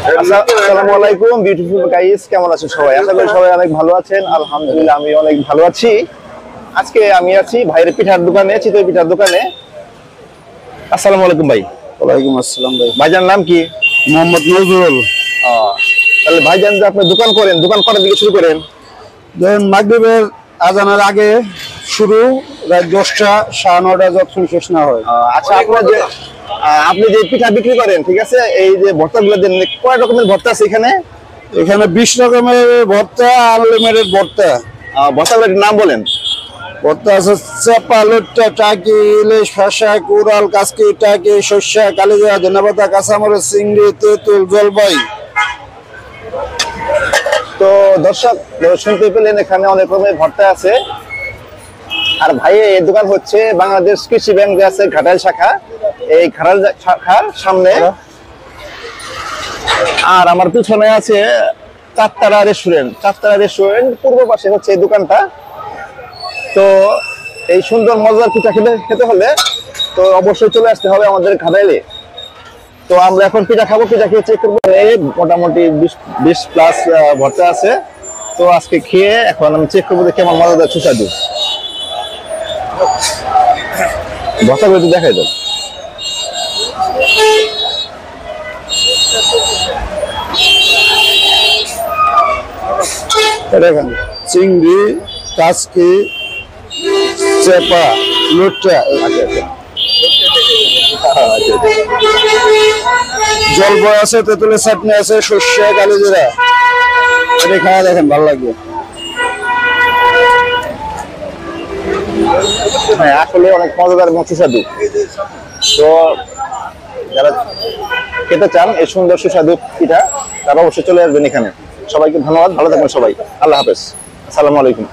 আসসালামু আলাইকুম beautiful guys, কেমন আছেন সবাই? আশা করি সবাই অনেক ভালো আছেন। আলহামদুলিল্লাহ আমি অনেক ভালো আছি। আজকে আমি আছি ভাইয়ের পিঠার দোকানে, চিতই পিঠার দোকানে। আসসালামু আলাইকুম ভাই। ওয়ালাইকুম আসসালাম ভাই। ভাইজান নাম কি? মোহাম্মদ নজরুল। তাহলে ভাইজান যে আপনি দোকান করেন, দোকান করার দিকে শুরু করেন? ধরেন মাগরিবের আজানের আগে শুরু, রাত 10টা 9:30 যতক্ষণ শেষ না হয়। আচ্ছা, আপনি যে পিঠা বিক্রি করেন, ঠিক আছে, এই যে ভর্তাগুলো দেন, কয় রকমের ভর্তা আছে এখানে? এখানে 20 রকমের ভর্তা, আনলিমিটেড ভর্তা। ভর্তাগুলোর নাম বলেন। ভর্তা আছে চাপা, লুট্টা, টাকি, ইলিশ, ফাঁসা, কুড়াল, কাসকি, টাকি, সর্ষা, কালিজিরা, ধনেপাতা, কাঁচামরিচ, চিংড়ি, তেঁতুল, জলপাই। তো দর্শক শুনতে পেলেন, এখানে অনেক রকমের ভর্তা আছে। আর ভাই এই দোকান হচ্ছে বাংলাদেশ কৃষি ব্যাংক যে আছে ঘাটাইল শাখা, এই ঘাটাইল শাখার সামনে। আর আমার পিছনে আছে চারতারা রেস্টুরেন্ট। চারতারা রেস্টুরেন্ট পূর্ব পাশে হচ্ছে এই দোকানটা। তো এই সুন্দর মজার পিঠা খেতে হলে তো অবশ্যই চলে আসতে হবে আমাদের ঘাটাইলে। তো আমরা এখন পিঠা খাবো, পিঠা খেয়ে চেক করবো। মোটামুটি 20+ ভর্তা আছে। তো আজকে খেয়ে এখন আমি চেক করবো যে কেমন মজাদার সুস্বাদু ভর্তাগুলো একটু দেখাই দাও। দেখেন চিংড়ি, কাসকি, চেপা, লুট্টা, জলপাই আছে, তেঁতুলের চাটনি আছে, সর্ষে, কালিজিরা। এটা খাওয়া দেখেন, ভালো লাগবে। হ্যাঁ, আসলে অনেক মজাদার এবং সুস্বাদু। তো যারা খেতে চান এই সুন্দর সুস্বাদু পিঠা, তারা অবশ্যই চলে আসবেন এখানে। সবাইকে ধন্যবাদ, ভালো থাকবেন সবাই। আল্লাহ হাফেজ, আসসালামু আলাইকুম।